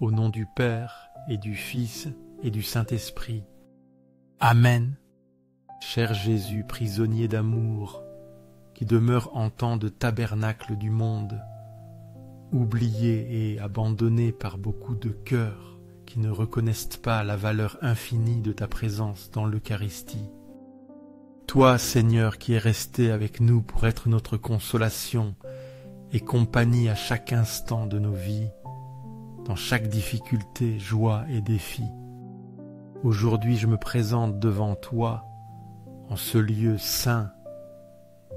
Au nom du Père et du Fils et du Saint-Esprit. Amen. Cher Jésus, prisonnier d'amour, qui demeure en temps de tabernacle du monde, oublié et abandonné par beaucoup de cœurs qui ne reconnaissent pas la valeur infinie de ta présence dans l'Eucharistie. Toi, Seigneur, qui es resté avec nous pour être notre consolation et compagnie à chaque instant de nos vies, dans chaque difficulté, joie et défi. Aujourd'hui, je me présente devant toi, en ce lieu saint,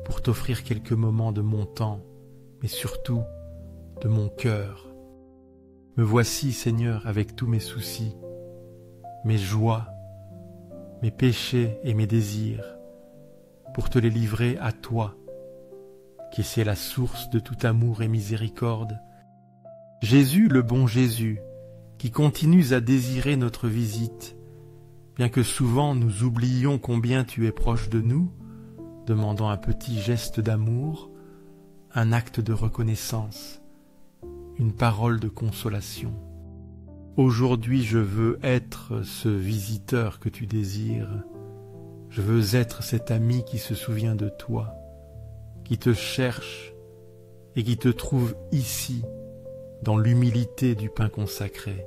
pour t'offrir quelques moments de mon temps, mais surtout de mon cœur. Me voici, Seigneur, avec tous mes soucis, mes joies, mes péchés et mes désirs, pour te les livrer à toi, qui es la source de tout amour et miséricorde. Jésus, le bon Jésus, qui continues à désirer notre visite, bien que souvent nous oublions combien tu es proche de nous, demandant un petit geste d'amour, un acte de reconnaissance, une parole de consolation. Aujourd'hui, je veux être ce visiteur que tu désires. Je veux être cet ami qui se souvient de toi, qui te cherche et qui te trouve ici, dans l'humilité du pain consacré.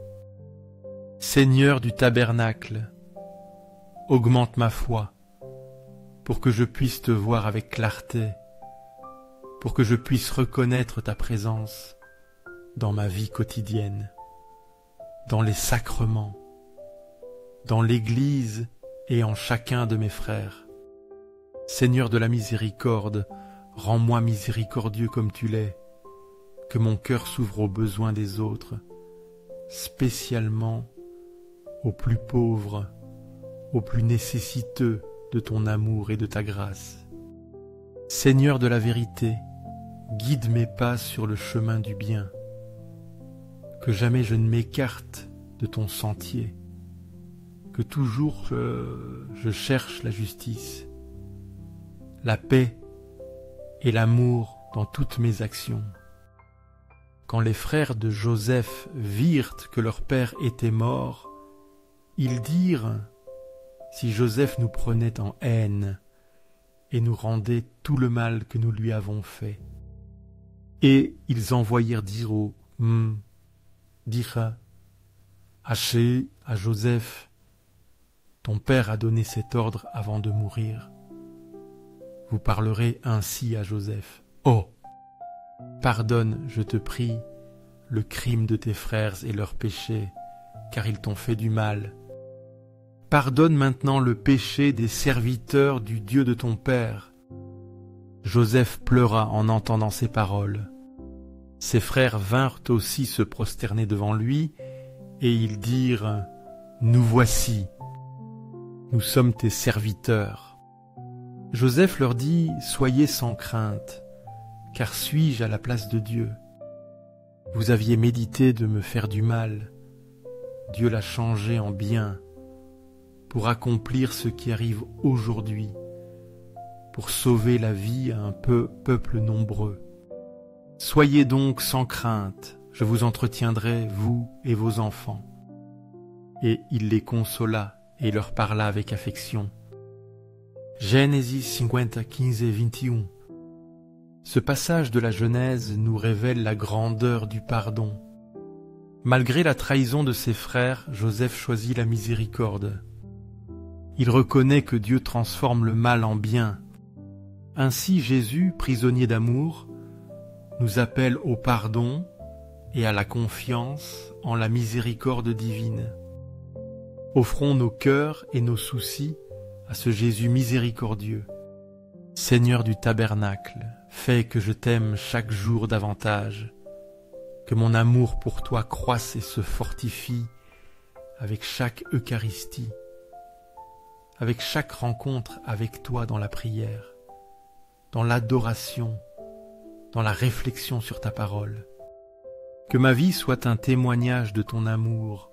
Seigneur du tabernacle, augmente ma foi, pour que je puisse te voir avec clarté, pour que je puisse reconnaître ta présence dans ma vie quotidienne, dans les sacrements, dans l'Église et en chacun de mes frères. Seigneur de la miséricorde, rends-moi miséricordieux comme tu l'es, que mon cœur s'ouvre aux besoins des autres, spécialement aux plus pauvres, aux plus nécessiteux de ton amour et de ta grâce. Seigneur de la vérité, guide mes pas sur le chemin du bien, que jamais je ne m'écarte de ton sentier, que toujours je cherche la justice, la paix et l'amour dans toutes mes actions. Quand les frères de Joseph virent que leur père était mort, ils dirent « Si Joseph nous prenait en haine et nous rendait tout le mal que nous lui avons fait. » Et ils envoyèrent dire au Dira, Haché à Joseph, « Ton père a donné cet ordre avant de mourir. Vous parlerez ainsi à Joseph. Oh ! Pardonne, je te prie, le crime de tes frères et leurs péchés, car ils t'ont fait du mal. Pardonne maintenant le péché des serviteurs du Dieu de ton Père. » Joseph pleura en entendant ces paroles. Ses frères vinrent aussi se prosterner devant lui, et ils dirent « Nous voici, nous sommes tes serviteurs. » Joseph leur dit « Soyez sans crainte, car suis-je à la place de Dieu? Vous aviez médité de me faire du mal. Dieu l'a changé en bien, pour accomplir ce qui arrive aujourd'hui, pour sauver la vie à un peuple nombreux. Soyez donc sans crainte, je vous entretiendrai, vous et vos enfants. » Et il les consola et leur parla avec affection. Gênesis 50, 15 et 21. Ce passage de la Genèse nous révèle la grandeur du pardon. Malgré la trahison de ses frères, Joseph choisit la miséricorde. Il reconnaît que Dieu transforme le mal en bien. Ainsi Jésus, prisonnier d'amour, nous appelle au pardon et à la confiance en la miséricorde divine. Offrons nos cœurs et nos soucis à ce Jésus miséricordieux. Seigneur du tabernacle, fais que je t'aime chaque jour davantage, que mon amour pour toi croisse et se fortifie avec chaque Eucharistie, avec chaque rencontre avec toi dans la prière, dans l'adoration, dans la réflexion sur ta parole. Que ma vie soit un témoignage de ton amour,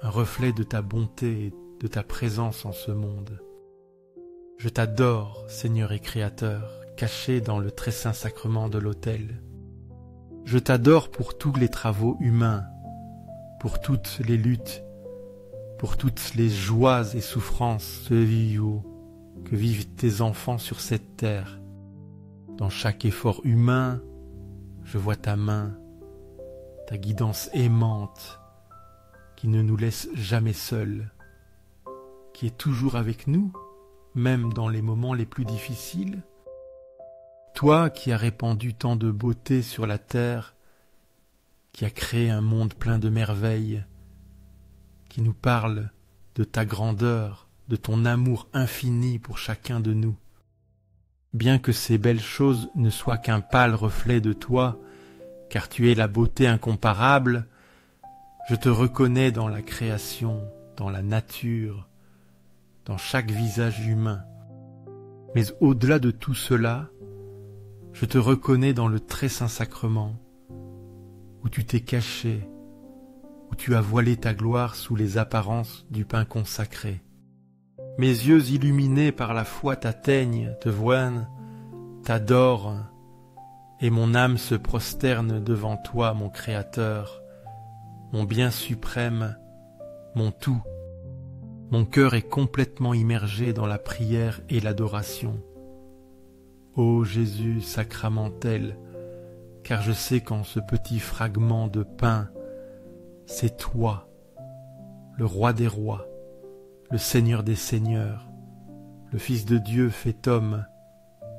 un reflet de ta bonté et de ta présence en ce monde. Je t'adore, Seigneur et Créateur, caché dans le très saint sacrement de l'autel. Je t'adore pour tous les travaux humains, pour toutes les luttes, pour toutes les joies et souffrances que vivent tes enfants sur cette terre. Dans chaque effort humain, je vois ta main, ta guidance aimante, qui ne nous laisse jamais seuls, qui est toujours avec nous, même dans les moments les plus difficiles. Toi qui as répandu tant de beauté sur la terre, qui as créé un monde plein de merveilles, qui nous parle de ta grandeur, de ton amour infini pour chacun de nous. Bien que ces belles choses ne soient qu'un pâle reflet de toi, car tu es la beauté incomparable, je te reconnais dans la création, dans la nature, dans chaque visage humain. Mais au-delà de tout cela, je te reconnais dans le très saint sacrement, où tu t'es caché, où tu as voilé ta gloire sous les apparences du pain consacré. Mes yeux illuminés par la foi t'atteignent, te voient, t'adorent, et mon âme se prosterne devant toi, mon Créateur, mon bien suprême, mon tout. Mon cœur est complètement immergé dans la prière et l'adoration. Ô Jésus sacramentel, car je sais qu'en ce petit fragment de pain, c'est toi, le Roi des rois, le Seigneur des seigneurs, le Fils de Dieu fait homme,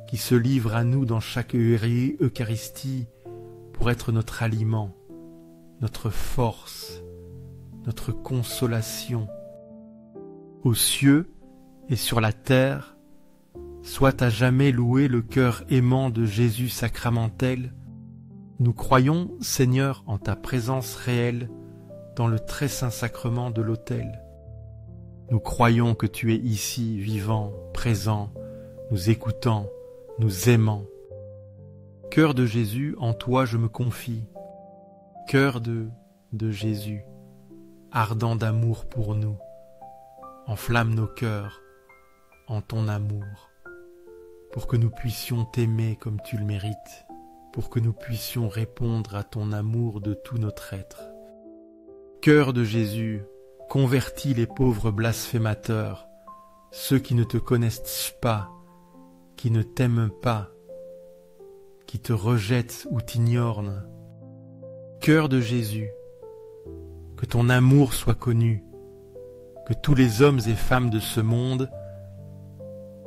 qui se livre à nous dans chaque Eucharistie pour être notre aliment, notre force, notre consolation. Aux cieux et sur la terre, soit à jamais loué le cœur aimant de Jésus sacramentel. Nous croyons, Seigneur, en ta présence réelle dans le très saint sacrement de l'autel. Nous croyons que tu es ici, vivant, présent, nous écoutant, nous aimant. Cœur de Jésus, en toi je me confie. Cœur de Jésus, ardent d'amour pour nous, enflamme nos cœurs en ton amour, pour que nous puissions t'aimer comme tu le mérites, pour que nous puissions répondre à ton amour de tout notre être. Cœur de Jésus, convertis les pauvres blasphémateurs, ceux qui ne te connaissent pas, qui ne t'aiment pas, qui te rejettent ou t'ignorent. Cœur de Jésus, que ton amour soit connu, que tous les hommes et femmes de ce monde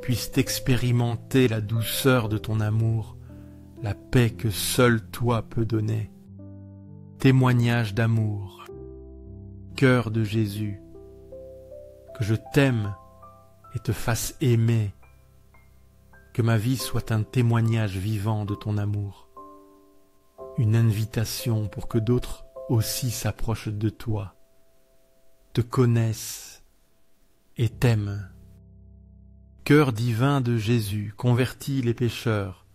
puissent expérimenter la douceur de ton amour, la paix que seul toi peux donner. Témoignage d'amour. Cœur de Jésus, que je t'aime et te fasse aimer, que ma vie soit un témoignage vivant de ton amour, une invitation pour que d'autres aussi s'approchent de toi, te connaissent et t'aiment. Cœur divin de Jésus, convertis les pécheurs,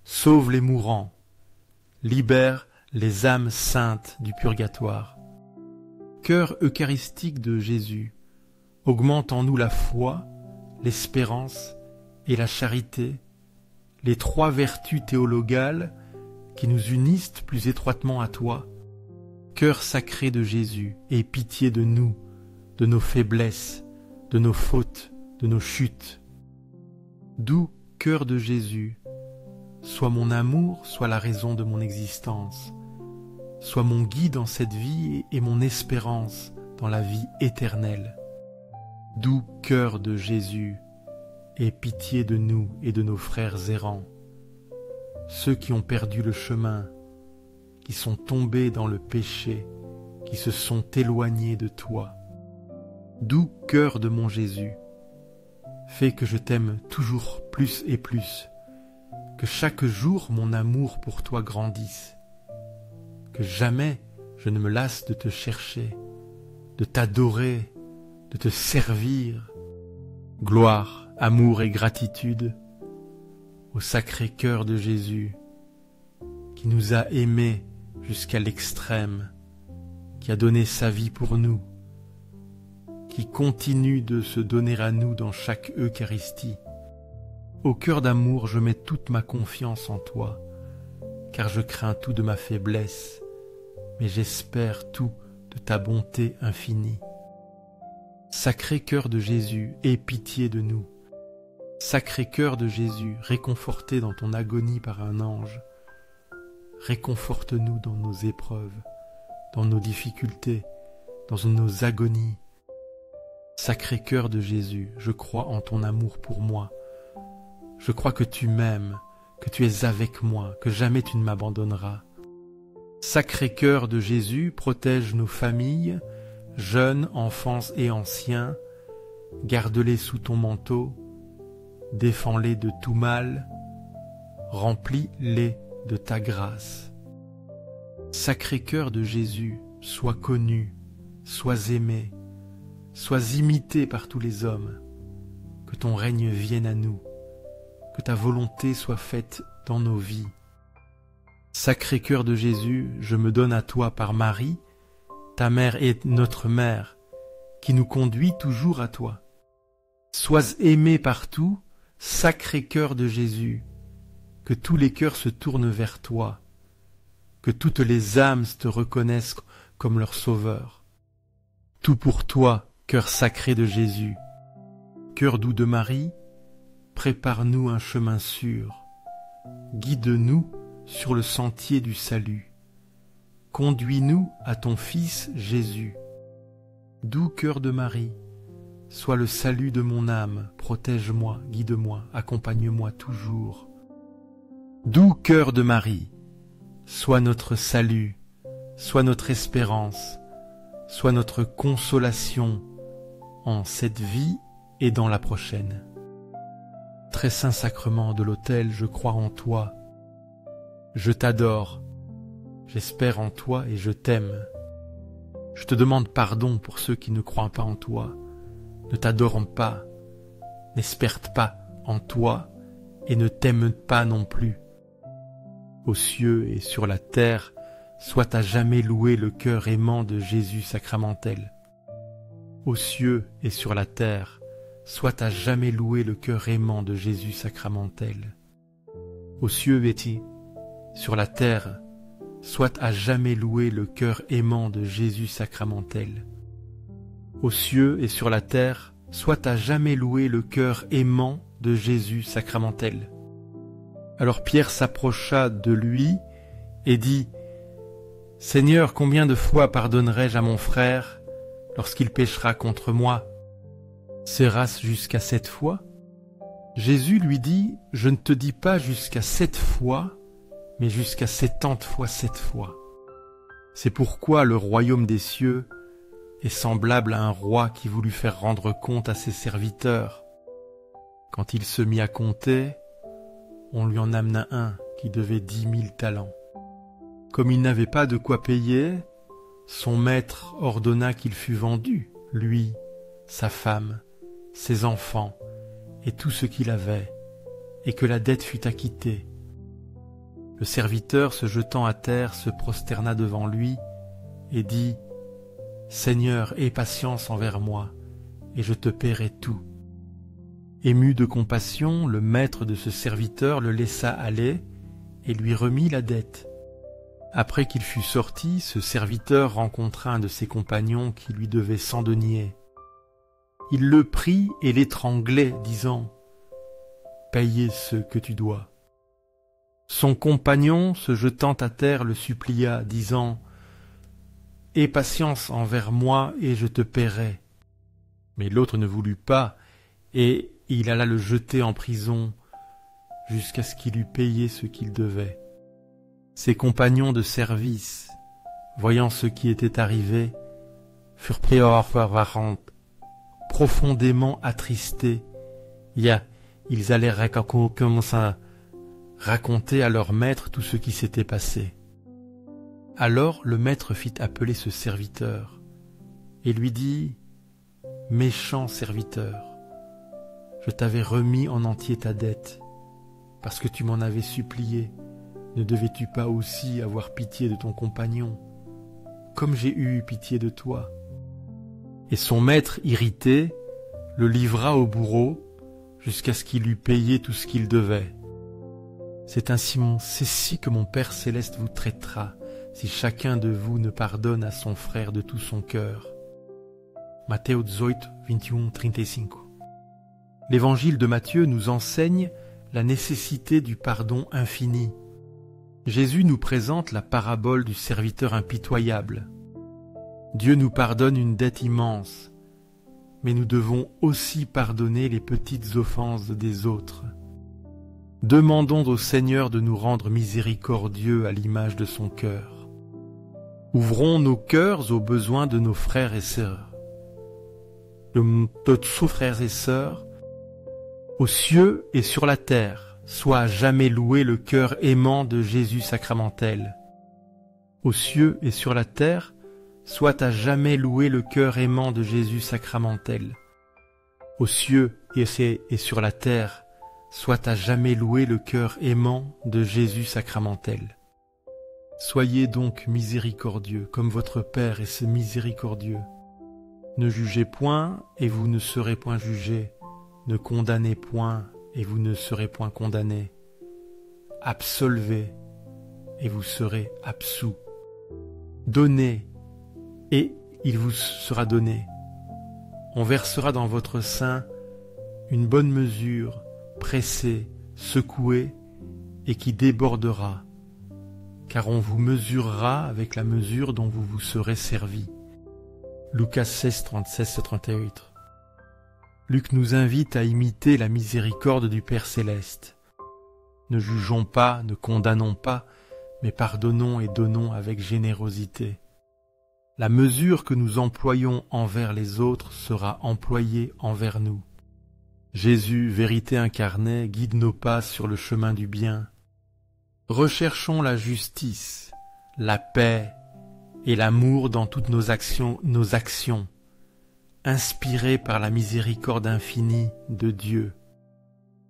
sauve les mourants, libère les âmes saintes du purgatoire. Cœur eucharistique de Jésus, augmente en nous la foi, l'espérance et la charité, les trois vertus théologales qui nous unissent plus étroitement à toi. Cœur sacré de Jésus, aie pitié de nous, de nos faiblesses, de nos fautes, de nos chutes. Doux cœur de Jésus, sois mon amour, sois la raison de mon existence, sois mon guide dans cette vie et mon espérance dans la vie éternelle. Doux cœur de Jésus, aie pitié de nous et de nos frères errants, ceux qui ont perdu le chemin, qui sont tombés dans le péché, qui se sont éloignés de toi. Doux cœur de mon Jésus, fais que je t'aime toujours plus et plus, que chaque jour mon amour pour toi grandisse, que jamais je ne me lasse de te chercher, de t'adorer, de te servir. Gloire, amour et gratitude au sacré cœur de Jésus, qui nous a aimés jusqu'à l'extrême, qui a donné sa vie pour nous, qui continue de se donner à nous dans chaque Eucharistie. Au cœur d'amour, je mets toute ma confiance en toi, car je crains tout de ma faiblesse, mais j'espère tout de ta bonté infinie. Sacré cœur de Jésus, aie pitié de nous. Sacré cœur de Jésus, réconforté dans ton agonie par un ange, réconforte-nous dans nos épreuves, dans nos difficultés, dans nos agonies. Sacré cœur de Jésus, je crois en ton amour pour moi. Je crois que tu m'aimes, que tu es avec moi, que jamais tu ne m'abandonneras. Sacré cœur de Jésus, protège nos familles, jeunes, enfants et anciens, garde-les sous ton manteau, défends-les de tout mal, remplis-les de ta grâce. Sacré cœur de Jésus, sois connu, sois aimé, sois imité par tous les hommes, que ton règne vienne à nous, que ta volonté soit faite dans nos vies. Sacré cœur de Jésus, je me donne à toi par Marie, ta mère est notre mère, qui nous conduit toujours à toi. Sois aimé partout, sacré cœur de Jésus, que tous les cœurs se tournent vers toi, que toutes les âmes te reconnaissent comme leur sauveur. Tout pour toi, cœur sacré de Jésus. Cœur doux de Marie, prépare-nous un chemin sûr, guide-nous sur le sentier du salut. Conduis-nous à ton Fils Jésus. Doux cœur de Marie, sois le salut de mon âme, protège-moi, guide-moi, accompagne-moi toujours. Doux cœur de Marie, sois notre salut, sois notre espérance, sois notre consolation en cette vie et dans la prochaine. Très saint sacrement de l'autel, je crois en toi, je t'adore, j'espère en toi et je t'aime. Je te demande pardon pour ceux qui ne croient pas en toi, ne t'adorent pas, n'espèrent pas en toi et ne t'aiment pas non plus. Aux cieux et sur la terre, soit à jamais loué le cœur aimant de Jésus sacramentel. Aux cieux et sur la terre, soit à jamais loué le cœur aimant de Jésus sacramentel. Aux cieux et sur la terre, soit à jamais loué le cœur aimant de Jésus sacramentel. Aux cieux et sur la terre, soit à jamais loué le cœur aimant de Jésus sacramentel. Alors Pierre s'approcha de lui et dit : « Seigneur, combien de fois pardonnerai-je à mon frère lorsqu'il péchera contre moi ? Sera-ce jusqu'à 7 fois ? » Jésus lui dit : « Je ne te dis pas jusqu'à 7 fois, mais jusqu'à 70 fois 7 fois. C'est pourquoi le royaume des cieux est semblable à un roi qui voulut faire rendre compte à ses serviteurs. Quand il se mit à compter, on lui en amena un qui devait 10 000 talents. Comme il n'avait pas de quoi payer, son maître ordonna qu'il fût vendu, lui, sa femme, ses enfants et tout ce qu'il avait, et que la dette fût acquittée. Le serviteur, se jetant à terre, se prosterna devant lui et dit : « Seigneur, aie patience envers moi, et je te paierai tout. » Ému de compassion, le maître de ce serviteur le laissa aller et lui remit la dette. Après qu'il fut sorti, ce serviteur rencontra un de ses compagnons qui lui devait 100 deniers. Il le prit et l'étranglait, disant : « Payez ce que tu dois. » Son compagnon, se jetant à terre, le supplia, disant : « Aie patience envers moi et je te paierai. » Mais l'autre ne voulut pas, et il alla le jeter en prison jusqu'à ce qu'il eût payé ce qu'il devait. Ses compagnons de service, voyant ce qui était arrivé, furent profondément attristés. Ils allèrent commencer à raconter à leur maître tout ce qui s'était passé. Alors le maître fit appeler ce serviteur et lui dit : « Méchant serviteur, je t'avais remis en entier ta dette, parce que tu m'en avais supplié. Ne devais-tu pas aussi avoir pitié de ton compagnon, comme j'ai eu pitié de toi ?» Et son maître, irrité, le livra au bourreau jusqu'à ce qu'il eût payé tout ce qu'il devait. C'est ainsi que mon Père céleste vous traitera, si chacun de vous ne pardonne à son frère de tout son cœur. Matteo 18, 21, 35. L'évangile de Matthieu nous enseigne la nécessité du pardon infini. Jésus nous présente la parabole du serviteur impitoyable. Dieu nous pardonne une dette immense, mais nous devons aussi pardonner les petites offenses des autres. Demandons au Seigneur de nous rendre miséricordieux à l'image de son cœur. Ouvrons nos cœurs aux besoins de nos frères et sœurs. De tous frères et sœurs, aux cieux et sur la terre, soit à jamais loué le cœur aimant de Jésus sacramentel. Aux cieux et sur la terre, soit à jamais loué le cœur aimant de Jésus sacramentel. Aux cieux et sur la terre, soit à jamais loué le cœur aimant de Jésus sacramentel. Soyez donc miséricordieux, comme votre Père est miséricordieux. Ne jugez point, et vous ne serez point jugés. Ne condamnez point, et vous ne serez point condamnés. Absolvez, et vous serez absous. Donnez, et il vous sera donné. On versera dans votre sein une bonne mesure, pressée, secouée, et qui débordera, car on vous mesurera avec la mesure dont vous vous serez servi. Lucas 16, 36-38. Luc nous invite à imiter la miséricorde du Père céleste. Ne jugeons pas, ne condamnons pas, mais pardonnons et donnons avec générosité. La mesure que nous employons envers les autres sera employée envers nous. Jésus, vérité incarnée, guide nos pas sur le chemin du bien. Recherchons la justice, la paix et l'amour dans toutes nos actions, inspirées par la miséricorde infinie de Dieu.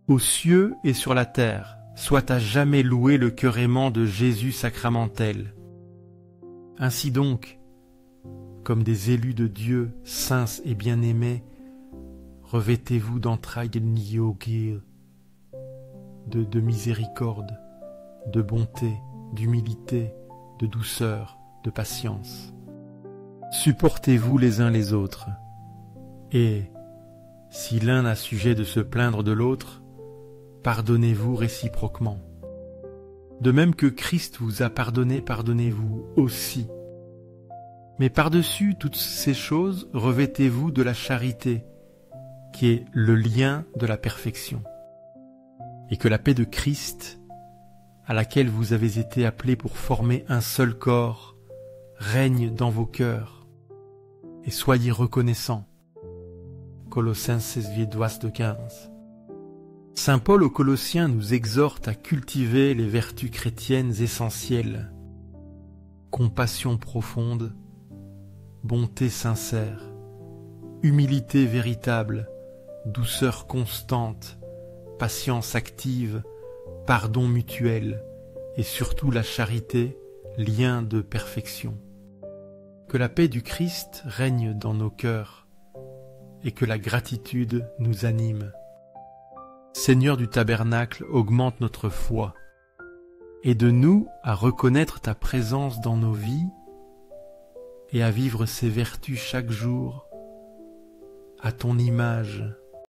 Aux cieux et sur la terre, soit à jamais loué le cœur aimant de Jésus sacramentel. Ainsi donc, comme des élus de Dieu, saints et bien-aimés, revêtez-vous d'entrailles de miséricorde, de bonté, d'humilité, de douceur, de patience. Supportez-vous les uns les autres, et, si l'un a sujet de se plaindre de l'autre, pardonnez-vous réciproquement. De même que Christ vous a pardonné, pardonnez-vous aussi. Mais par-dessus toutes ces choses, revêtez-vous de la charité, qui est le lien de la perfection. Et que la paix de Christ, à laquelle vous avez été appelés pour former un seul corps, règne dans vos cœurs, et soyez reconnaissants. Colossenses 2:15. Saint Paul aux Colossiens nous exhorte à cultiver les vertus chrétiennes essentielles: compassion profonde, bonté sincère, humilité véritable, douceur constante, patience active, pardon mutuel, et surtout la charité, lien de perfection. Que la paix du Christ règne dans nos cœurs, et que la gratitude nous anime. Seigneur du tabernacle, augmente notre foi. Aide-nous à reconnaître ta présence dans nos vies et à vivre ces vertus chaque jour, à ton image,